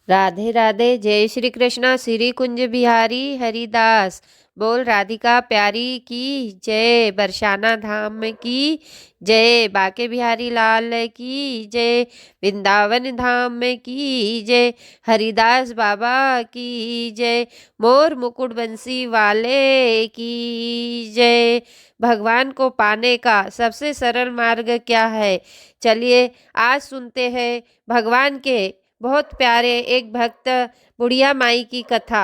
राधे राधे। जय श्री कृष्णा। श्री कुंज बिहारी हरिदास। बोल राधिका प्यारी की जय। बरसाना धाम की जय। बाके बिहारी लाल की जय। वृंदावन धाम की जय। हरिदास बाबा की जय। मोर मुकुट बंसी वाले की जय। भगवान को पाने का सबसे सरल मार्ग क्या है? चलिए आज सुनते हैं भगवान के बहुत प्यारे एक भक्त बुढ़िया माई की कथा।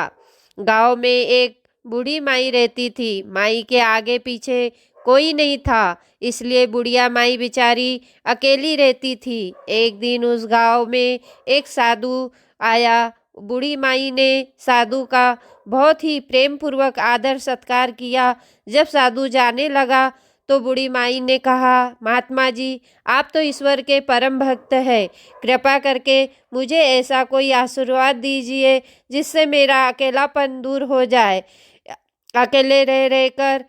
गांव में एक बूढ़ी माई रहती थी। माई के आगे पीछे कोई नहीं था, इसलिए बुढ़िया माई बेचारी अकेली रहती थी। एक दिन उस गांव में एक साधु आया। बूढ़ी माई ने साधु का बहुत ही प्रेम पूर्वक आदर सत्कार किया। जब साधु जाने लगा तो बूढ़ी माई ने कहा, महात्मा जी, आप तो ईश्वर के परम भक्त हैं। कृपा करके मुझे ऐसा कोई आशीर्वाद दीजिए जिससे मेरा अकेलापन दूर हो जाए। अकेले रह रहकर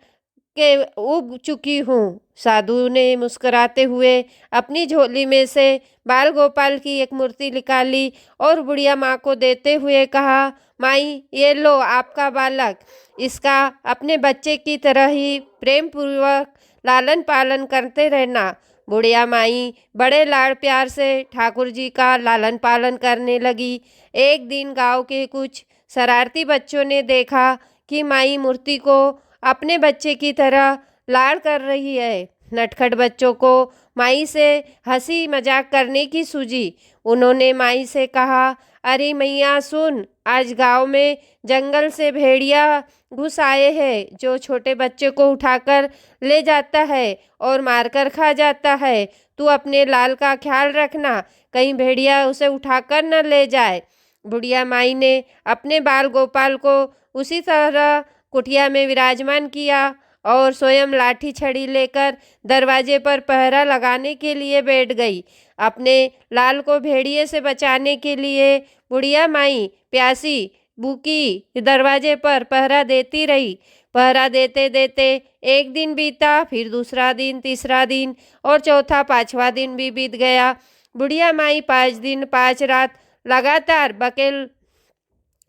के उब चुकी हूँ। साधु ने मुस्कुराते हुए अपनी झोली में से बाल गोपाल की एक मूर्ति निकाली और बुढ़िया माँ को देते हुए कहा, माई, ये लो आपका बालक। इसका अपने बच्चे की तरह ही प्रेम पूर्वक लालन पालन करते रहना। बुढ़िया माई बड़े लाड़ प्यार से ठाकुर जी का लालन पालन करने लगी। एक दिन गांव के कुछ शरारती बच्चों ने देखा कि माई मूर्ति को अपने बच्चे की तरह लाड़ कर रही है। नटखट बच्चों को माई से हंसी मजाक करने की सूझी। उन्होंने माई से कहा, अरे मैया सुन, आज गांव में जंगल से भेड़िया घुस आए हैं जो छोटे बच्चे को उठाकर ले जाता है और मारकर खा जाता है। तू अपने लाल का ख्याल रखना, कहीं भेड़िया उसे उठाकर न ले जाए। बुढ़िया माई ने अपने बाल गोपाल को उसी तरह कुटिया में विराजमान किया और स्वयं लाठी छड़ी लेकर दरवाजे पर पहरा लगाने के लिए बैठ गई। अपने लाल को भेड़िए से बचाने के लिए बुढ़िया माई प्यासी भूखी दरवाजे पर पहरा देती रही। पहरा देते देते एक दिन बीता, फिर दूसरा दिन, तीसरा दिन और चौथा पांचवा दिन भी बीत गया। बुढ़िया माई 5 दिन 5 रात लगातार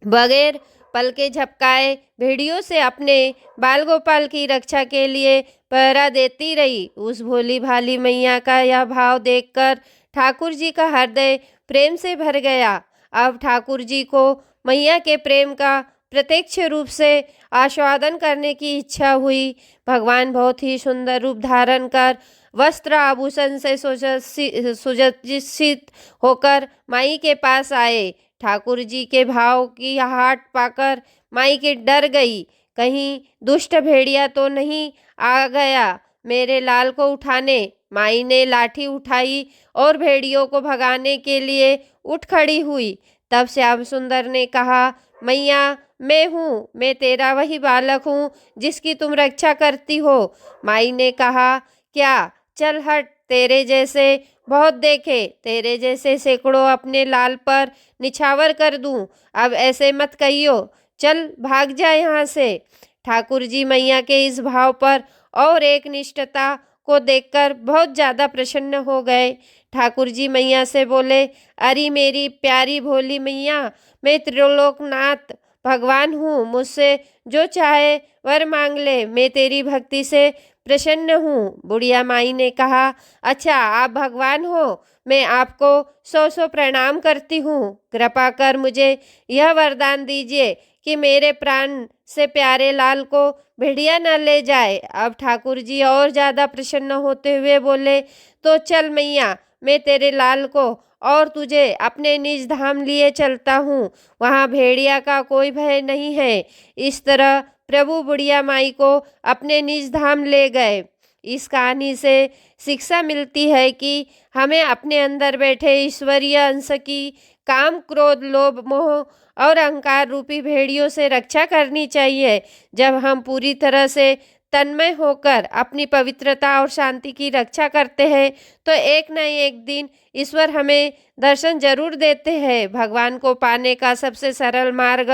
बगैर पलके झपकाए भेड़ियों से अपने बाल गोपाल की रक्षा के लिए पहरा देती रही। उस भोली भाली मैया का यह भाव देखकर ठाकुर जी का हृदय प्रेम से भर गया। अब ठाकुर जी को मैया के प्रेम का प्रत्यक्ष रूप से आस्वादन करने की इच्छा हुई। भगवान बहुत ही सुंदर रूप धारण कर वस्त्र आभूषण से सुसज्जित होकर माई के पास आए। ठाकुर जी के भाव की हाट पाकर माई की डर गई, कहीं दुष्ट भेड़िया तो नहीं आ गया मेरे लाल को उठाने। माई ने लाठी उठाई और भेड़ियों को भगाने के लिए उठ खड़ी हुई। तब श्याम सुंदर ने कहा, मैया, मैं हूँ, मैं तेरा वही बालक हूँ जिसकी तुम रक्षा करती हो। माई ने कहा, क्या? चल हट, तेरे जैसे बहुत देखे, तेरे जैसे सैकड़ों अपने लाल पर निछावर कर दूं। अब ऐसे मत कहियो, चल भाग जा यहाँ से। ठाकुर जी मैया के इस भाव पर और एक निष्ठता को देखकर बहुत ज़्यादा प्रसन्न हो गए। ठाकुर जी मैया से बोले, अरे मेरी प्यारी भोली मैया, मैं त्रिलोकनाथ भगवान हूँ, मुझसे जो चाहे वर मांग ले, मैं तेरी भक्ति से प्रसन्न हूँ। बुढ़िया माई ने कहा, अच्छा आप भगवान हो, मैं आपको 100 प्रणाम करती हूँ। कृपा कर मुझे यह वरदान दीजिए कि मेरे प्राण से प्यारे लाल को भेड़िया न ले जाए। अब ठाकुर जी और ज़्यादा प्रसन्न होते हुए बोले, तो चल मैया, मैं तेरे लाल को और तुझे अपने निज धाम लिए चलता हूँ, वहाँ भेड़िया का कोई भय नहीं है। इस तरह प्रभु बुढ़िया माई को अपने निज धाम ले गए। इस कहानी से शिक्षा मिलती है कि हमें अपने अंदर बैठे ईश्वरीय अंश की काम, क्रोध, लोभ, मोह और अहंकार रूपी भेड़ियों से रक्षा करनी चाहिए। जब हम पूरी तरह से तन्मय होकर अपनी पवित्रता और शांति की रक्षा करते हैं तो एक न एक दिन ईश्वर हमें दर्शन जरूर देते हैं। भगवान को पाने का सबसे सरल मार्ग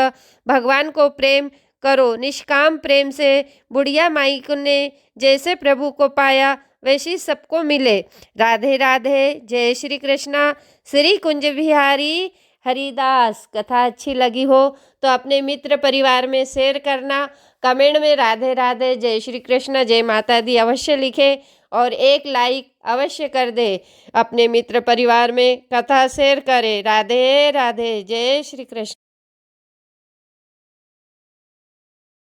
भगवान को प्रेम करो। निष्काम प्रेम से बुढ़िया माई ने जैसे प्रभु को पाया वैसी सबको मिले। राधे राधे। जय श्री कृष्णा। श्री कुंज बिहारी हरिदास। कथा अच्छी लगी हो तो अपने मित्र परिवार में शेयर करना। कमेंट में राधे राधे, जय श्री कृष्ण, जय माता दी अवश्य लिखे और एक लाइक अवश्य कर दे। अपने मित्र परिवार में कथा शेयर करें। राधे राधे, जय श्री कृष्ण।